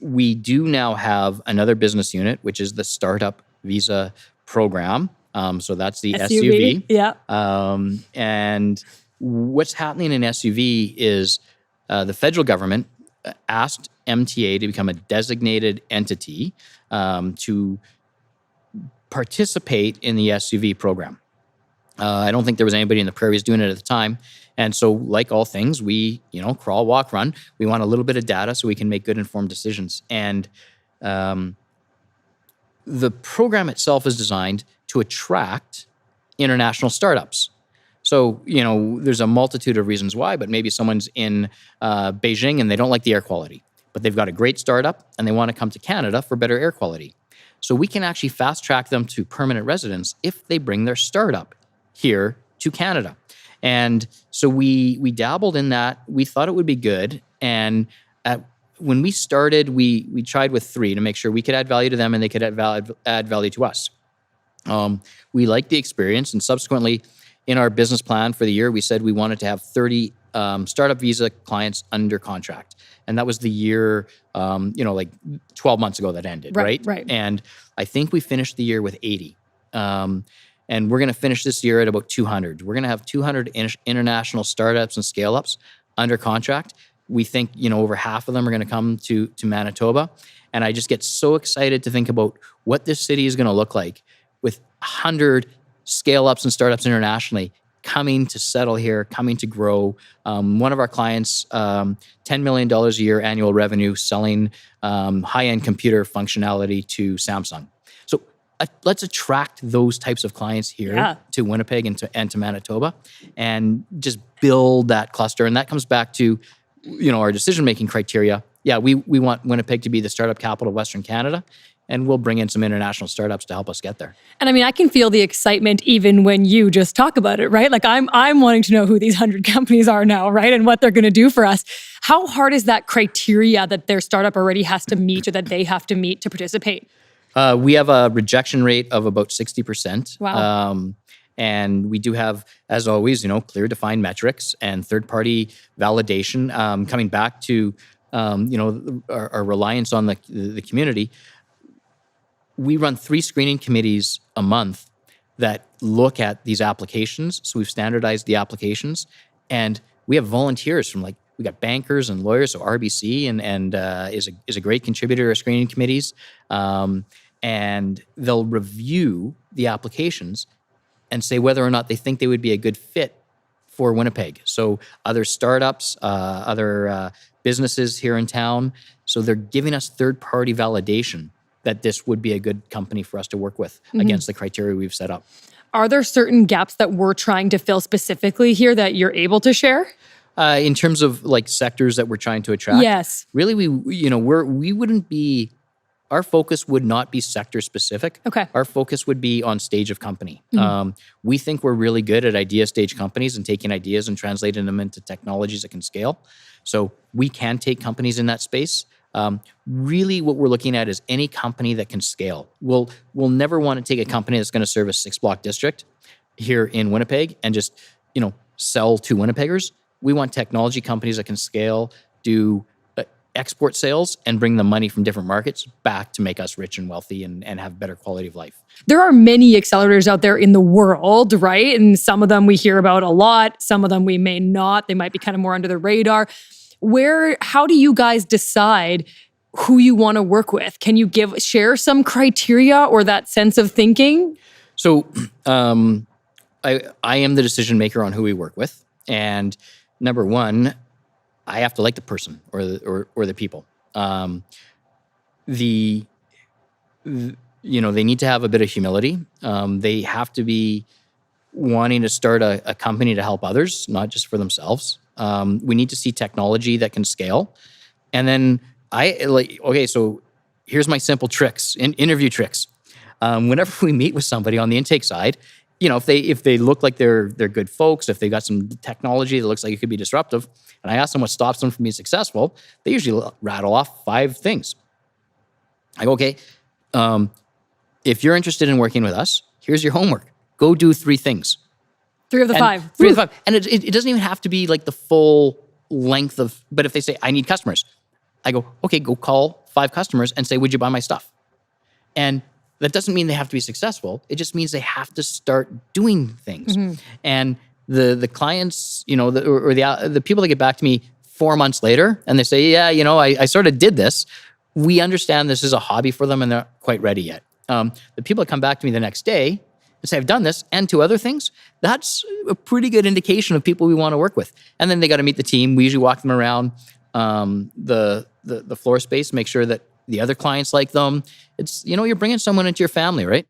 we do now have another business unit, which is the Startup Visa Program. So that's the SUV. Yeah. And what's happening in SUV is the federal government asked MTA to become a designated entity to participate in the SUV program. I don't think there was anybody in the prairies doing it at the time. And so like all things, we, crawl, walk, run. We want a little bit of data so we can make good informed decisions. And the program itself is designed to attract international startups. So, there's a multitude of reasons why, but maybe someone's in Beijing and they don't like the air quality, but they've got a great startup and they want to come to Canada for better air quality. So we can actually fast track them to permanent residence if they bring their startup here to Canada. And so we dabbled in that. We thought it would be good. And when we started, we tried with 3 to make sure we could add value to them and they could add value to us. We liked the experience, and subsequently in our business plan for the year, we said we wanted to have 30 startup visa clients under contract. And that was the year, like 12 months ago that ended, right? Right. And I think we finished the year with 80. And we're going to finish this year at about 200. We're going to have 200 international startups and scale-ups under contract. We think, over half of them are going to come to Manitoba. And I just get so excited to think about what this city is going to look like with 100 scale-ups and startups internationally coming to settle here, coming to grow. One of our clients, $10 million a year annual revenue, selling high-end computer functionality to Samsung. So let's attract those types of clients here to Winnipeg and to Manitoba, and just build that cluster. And that comes back to our decision-making criteria. Yeah, we want Winnipeg to be the startup capital of Western Canada, and we'll bring in some international startups to help us get there. And I can feel the excitement even when you just talk about it, right? Like I'm wanting to know who these 100 companies are now, right? And what they're going to do for us. How hard is that criteria that their startup already has to meet or that they have to meet to participate? We have a rejection rate of about 60%. Wow. And we do have, as always, clear defined metrics and third-party validation. Coming back to, our reliance on the community, we run 3 screening committees a month that look at these applications. So we've standardized the applications, and we have volunteers from we got bankers and lawyers. So RBC and is a great contributor to screening committees, and they'll review the applications and say whether or not they think they would be a good fit for Winnipeg. So other startups, other businesses here in town. So they're giving us third-party validation that this would be a good company for us to work with against the criteria we've set up. Are there certain gaps that we're trying to fill specifically here that you're able to share? In terms of sectors that we're trying to attract? Yes. Really, we wouldn't be, our focus would not be sector specific. Okay. Our focus would be on stage of company. We think we're really good at idea stage companies and taking ideas and translating them into technologies that can scale. So we can take companies in that space. Really what we're looking at is any company that can scale. We'll never want to take a company that's going to serve a 6-block district here in Winnipeg and just, sell to Winnipeggers. We want technology companies that can scale, do export sales, and bring the money from different markets back to make us rich and wealthy and have better quality of life. There are many accelerators out there in the world, right? And some of them we hear about a lot. Some of them we may not. They might be kind of more under the radar. How do you guys decide who you want to work with? Can you share some criteria or that sense of thinking? So I am the decision maker on who we work with. And number one, I have to like the person or the people. They need to have a bit of humility. They have to be wanting to start a company to help others, not just for themselves. We need to see technology that can scale. And then so here's my simple tricks, interview tricks. Whenever we meet with somebody on the intake side, if they look like they're good folks, if they got some technology that looks like it could be disruptive, and I ask them what stops them from being successful, they usually rattle off 5 things. I go, okay, if you're interested in working with us, here's your homework. Go do 3 things. 3 of the 5. 3 of the 5. And it doesn't even have to be the full length of, but if they say, I need customers, I go, okay, go call 5 customers and say, would you buy my stuff? And that doesn't mean they have to be successful. It just means they have to start doing things. And the clients, you know, the people that get back to me 4 months later and they say, yeah, you know, I sort of did this. We understand this is a hobby for them and they're not quite ready yet. The people that come back to me the next day and say, I've done this and 2 other things, that's a pretty good indication of people we want to work with. And then they got to meet the team. We usually walk them around the floor space, make sure that the other clients like them. It's, you know, you're bringing someone into your family, right?